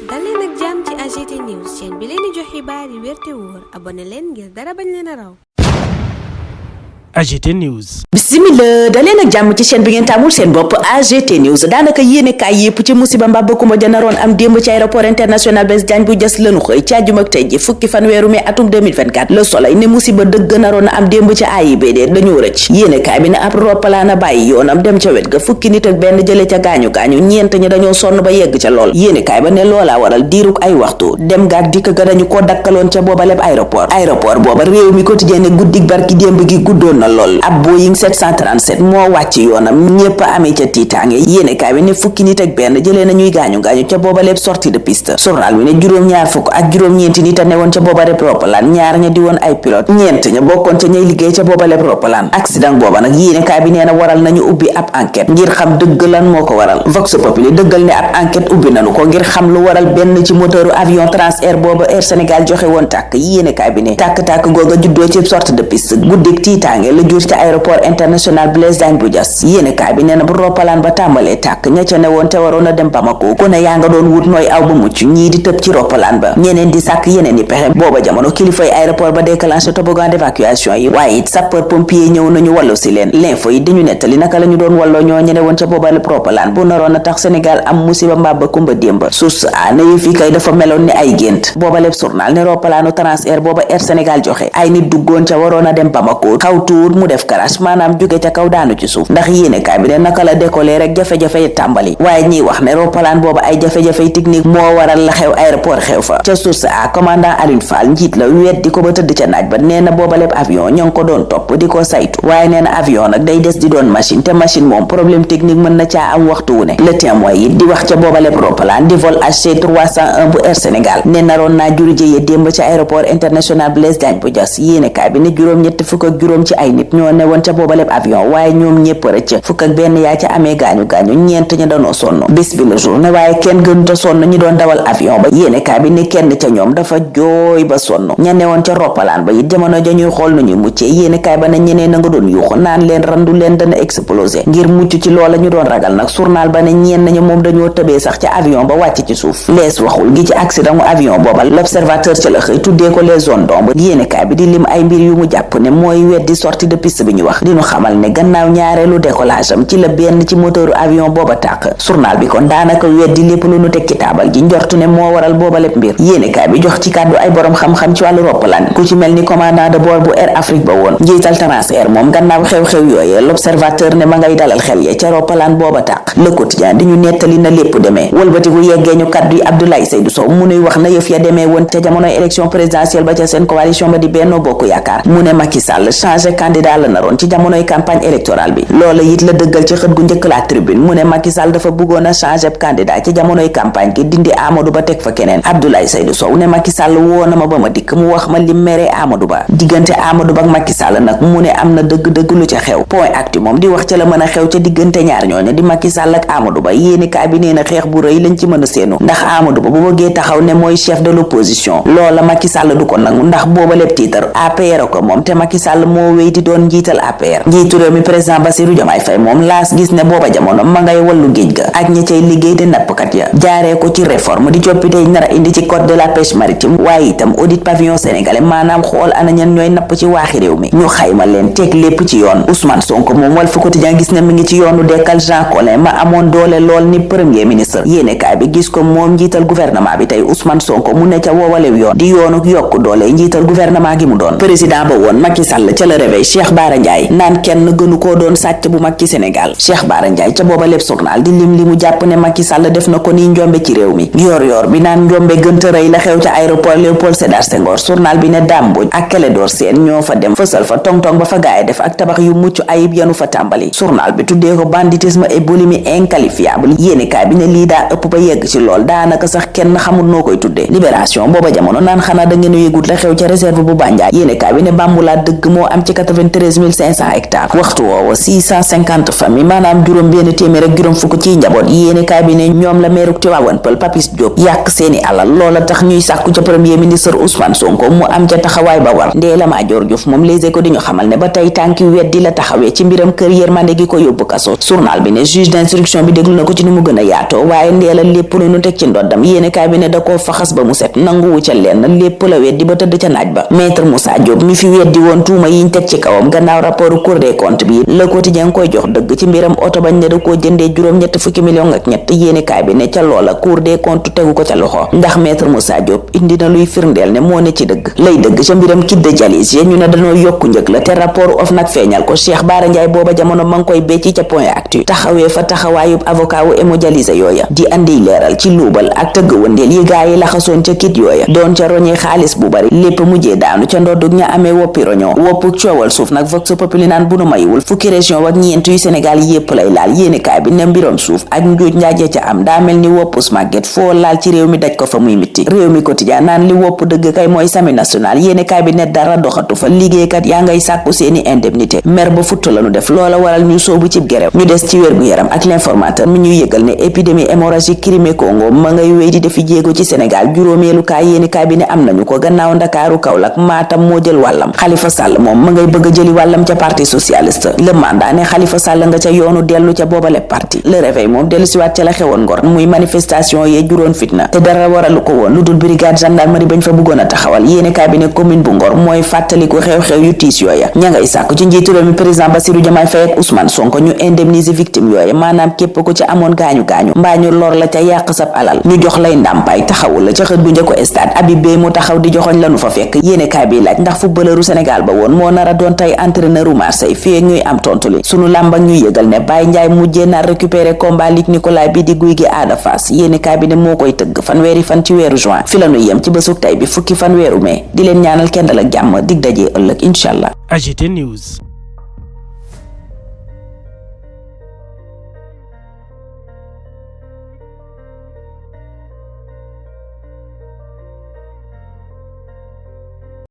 dal leen ak jàmm ci AGT News chaîne bi leen di jox xibaar yi wér te wóor abonné leen ngir dara bañ leen a raw. AGT News. Bismillah daleen ak jàmm ci chaîne bi ngeen taamul seen bopp AGT News daanaka yéene kaay yépp ci musiba mbaa kumba janaroon am démb ci aéroport international Blaise Diagne bu Diass lanu xëy ci àjjuma ak tey ji fukki fanweeru mai atum 2024 Le Soleil ne musiba dëgg naroon na am démb ci AIBD dañu rëcc yéene kaay bi ne ab roppalaana bàyyi yoonam dem ca wet ga fukki nit ak benn jële ca gaañu-gaañu ñeent ñi dañoo sonn ba yegg ca lool yéene kaay ba ne loolaa waral diiruk ay waxtu dem gaak dikk ga dañu ko dakkaloon ca booba lépp aéroport booba réew mi quotidien ne guddik barki démb gi guddoon na lool ab Boeing 737 moo wàcc yoonam ñépp amee ca tiitaange yéenekaay bi ne fukki nit ak benn jëlee nañuy gaañu-gaañu ca booba lépp sortie de piste journal bi ne juróom-ñaar fukk ak juróom-ñeenti nit a newoon ca booba lépp roppalaan ñaar ña di woon ay pilote ñeent ña bokkoon ca ñay liggéey ca booba lépp roppalaan accident booba nag yéenekaay bi nee na waral nañu ubbi ab enquête ngir xam dëgg lan moo ko waral Vox Populi dëggal ne ab enquête ubbi nañu ko ngir xam lu waral benn ci moteuru avion Transair booba Air Sénégal joxe woon tàkk yéenekaay bi ne tàkk-tàkk googa juddoo ci sortie de piste guddik tiitaange la jur ca aéroport international Blaise Diagne bu Diass yéenekaay bi nee na bu roppalaan ba tàmbalee tàkk ña ca ne woon te waroon a dem Bamako ku ne yaa nga doon wut nooy aw ba mucc ñii di tëb ci roppalaan ba ñeneen di sàkk yeneen i pexe booba jamono kilifay aéroport ba déclenché toboggan d'évacuation yi waaye it sapeur pompier ñëw nañu wallu si leen l'info yi dañu nettali naka la ñu doon walloo ñoo ñene woon ca booba lépp roppalaan bu naroon a tax Sénégal am musiba mbaa ba kumba démba source a ne yu fii kay dafa meloon ni ay gént booba lépp journal ne roppalaanu Transair booba Air Sénégal joxe ay nit duggoon ca waroon a dem Bamako xaw tuur mu def crash maanaam jóge ca kaw daanu ci suuf ndax yéenekaay bi ne naka la décoller rek jafe-jafe yi tàmbali waaye ñiy wax ne roppalaan booba ay jafe-jafe technique moo waral la xew aéroport xew fa ca source a commandant Alioune Fall njiit la weddi ko ba tëdd ca naaj ba nee na booba lépp avion ñoo ngi ko doon topp di ko saytu waaye nee na avion nag day des di doon machine te machine moom problème technique mën na caa am waxtu wu ne le témoin yi di wax ca booba lépp roppalaan di vol HC 301 bu Air Sénégal ne naroon naa juri jëye démb ca aéroport international Blaise Diagne bu Diass yéenekaay bi ne juróom-ñett fukk ak juróom ci ay nit ñoo ne woon ca booba lépp avion waaye ñoom ñépp rëcc fukk ak benn yaa ca amee gaañu-gaañu ñeent ña danoo sonn bés bi la journée waaye kenn gënuta sonn ñi doon dawal avion ba yéenekaay bi ne kenn ca ñoom dafa jooy ba sonn ña newoon ca roppalaan ba it jamono ja ñuy xool nañuy muccee yéenekaay ba ne ñeneen na nga doon yuuxu naan leen randu leen dana exploser ngir mucc ci loola ñu doon ragal nag journal ba ne ñeen nañu moom dañoo tëbee sax ca avion ba wàcc ci suuf lees waxul gi ci accident u avion booba l'observateur ca la xëy tuddee ko les zones d'ombre yéenekaay bi di lim ay mbir yu mu jàpp ne mooy weddi sortie de piste bi ñu wax di ñu xamal ne gannaaw ñaareelu décollage am ci la benn ci moteuru avion booba tàq journal bi kon daanaka weddi lépp lu nu teg ci taabal ji njortu ne moo waral booba lépp mbir yéenekaay bi jox ci kàddu ay borom xam-xam ci wàllu roppalaan ku ci mel ni commandant de bord bu Air Afrique ba woon njiital Transair moom gannaaw xew-xew yooye l'observateur ne ma ngay dalal xel ya ca roppalaan booba tàq le quotidien di ñu nettali na lépp demee wëlbatiku yeggee ñu kàddu yi Abdoulaye Seydou Sow mu nuy wax na yëf ya demee woon ca jamonoy élection présidentielle ba ca seen coalition ba di Benno Bokk Yaakaar mu ne Macky Sall changé candidat la naroon ci jamonoy campagne électorale bi loola it la dëggal ci xët gu njëkk la tribune mu ne Macky Sall dafa bëggoon a changé candidat ci jamonoy campagne gi dindi Amadou Ba teg fa keneen Abdoulaye Seydou Sow ne Macky Sall woo na ma ba ma dikk mu wax ma li mere Amadou Ba diggante Amadou Ba ak Macky Sall nag mu ne am na dëgg-dëgg lu ca xew point actu moom di wax ca la mën a xew ca diggante ñaar ñooñu di Macky Sall ak Amadou Ba yéenekaay bi nee na xeex bu rëy lañ ci mën a séenu ndax Amadou Ba bu bëggee taxaw ne mooy chef de l'opposition loola Macky Sall du ko nangu ndax booba lépp tiitar APR ko moom te Macky Sall moo wéy di doon njiital APR njiitu réew mi président Bassirou Diomaye Faye moom laas gis ne booba jamono ma ngay wallu géej ga ak ña cay liggéey di nappkat ya jaaree ko ci réforme di coppite nar a indi ci code de la pêche maritime waaye itam audit pavillon sénégalais maanaam xool ana ñan ñooy napp ci waaxi réew mi ñu xayma leen teg lépp ci yoon Ousmane Sonko moom Walf Quotidien gis ne mi ngi ci yoonu dekkal Jean Collin ma amoon doole lool ni premier ministre yéenekaay bi gis ko moom njiital gouvernement bi tey Ousmane Sonko mu ne ca woowalew yoon di yoonu yokk doole njiital gouvernement gi mu doon président ba woon Macky Sall ca la réveil Cheikh Bara Ndiaye naan kenn gënu koo doon sàcc bu mag ci Sénégal Cheikh Bara Ndiaye ca booba lépp journal di lim li mu jàpp ne Macky Sall def na ko nii njombe ci réew mi yor bi naan njombe gënta rëy la xew ca aéroport Léopold Sédar Senghor journal bi ne Dame Mbodj ak Clédor Sène ñoo fa dem fësal fa tong-tong ba fa gaay def ak tabax yu mucc ayib yanu fa tàmbali journal bi tuddee ko banditisme et boulimie inqualifiable yéenekaay bi ne lii daa ëpp ba yegg ci lool daanaka sax kenn xamul noo koy tuddee libération booba jamono naan xanaa da ngeen yëgut la xew ca réserve bu Bandiaay yéenekaay bi ne bambulaa dëgg moo am ci 80 500 hectares. waxtu woowu 650 famille maanaam juróom benn téeméer ak juróom fukk ci njaboot yéene kaay bi ne ñoom la meeruk Tivaouane Peulh Papis Diop yàq seeni alal loola tax ñuy sàkku ca premier ministre Ousmane Sonko mu am ca taxawaay ba war. Ndella Madior Diouf moom Les Échos di ñu xamal ne ba tey tànki weddi la taxawee ci mbiram kër yërmande gi ko yóbbu kaso. journal bi ne juge d'instruction bi déglu na ko ci ni mu gën a yaatoo waaye Ndella lépp lu nu teg ci ndoddam yéene kaay bi ne da koo faxas ba mu set nanguwu ca lenn lépp la weddi ba tëdd ca naaj ba. Maître Moussa Diop mi fi weddi woon tuuma yiñ teg ci kawam gannaaw rapport Cour des comptes bi Le Quotidien koy jox dëgg ci mbiram oto bañ ne da koo jëndee juróom-ñett fukki million ak ñett yéene kaay bi ne ca loola Cour des comptes tegu ko ca loxo ndax Maître Moussa Diop indi na luy firndeel ne moo ne ci dëgg lay dëgg ca mbiram Kidde Dialyse ñu ne dañoo yokku njëg la te rapport OFNAC feeñal ko Cheikh Bara Ndiaye booba jamono ma ngi koy becci ca Point Actu taxawee fa taxawaayub avocat wu hémodialyse yooya di andi leeral ci luubal ak tëgg wëndeel yi gaa yi laxasoon ca kit yooya doon ca roñee xaalis bu bari lépp mujjee daanu ca ndoddug ña amee woppi roñoo woppuk coowal suuf nag Vox Populi naan bu nu mayiwul fukki région wak ñeent yu Sénégal yépp lay laal yéene kaay bi ne mbirom suuf ak njuuj njaaje ca am daa mel ni woppus màgget foo laal ci réew mi daj ko fa muy mitti réew mi quotidien naan li wopp dëgg kay mooy sami national yéene kaay bi ne dara doxatu fa liggéeykat yaa ngay sàkku seeni indemnité mer ba futt la nu def loola waral ñu soobu cib gerew ñu des ci wér gu yaram ak l'informateur mi ñuy yëgal ne épidémie hémorragique Crimée Congo ma ngay wéy di defi jéego ci Sénégal juróomeelu kaay yéene kaay bi ne am nañu ko gannaaw Ndakaaru Kaolack Matam moo jël wàllam Khalifa Sall moom ma ngay bëgg a jëli wàllam ca parti socialiste le mandat ne Khalifa Sall nga ca yoonu dellu ca boobale parti le réveil moom dellu siwaat ca la xewoon Ngor muy manifestation yee juróon fitna te dara waralu ko woon lu dul brigade gendarmerie bañ fa bëggoon a taxawal yéene kaay bi ne commune bu Ngor mooy fàttaliku xew-xew yu tiis yooya ña ngay sàkku ci njiitu réew mi président Bassirou Diomaye Faye ak Ousmane Sonko ñu indemniser victime yooya maanaam képp ku ci amoon gaañu-gaañu mbaa ñu lor la ca yàq sab alal ñu jox lay ndàmpaay taxawul la ca xët bu njëkko stade Habib Beye mu taxaw di joxoñ lanu fa fekk yéene kaay bi laaj ndax footballeuru Sénégal ba woon moo nar a doon tey entraîneuru Marseille fii ak ñuy am tontu li sunu làmb ak ñuy yëgal ne Baye Ndiaye mujjee na récupérer combat Luc Nicolaï bi di guy gi Ada Fass yéene kaay bi ne moo koy tëgg fanweeri fan ci weeru juin fi la nu yem ci bésuk tey bi fukki fan weeru mai di leen ñaanal kendal ak jàmm dig dajee ëllëg incha allah. AGT News.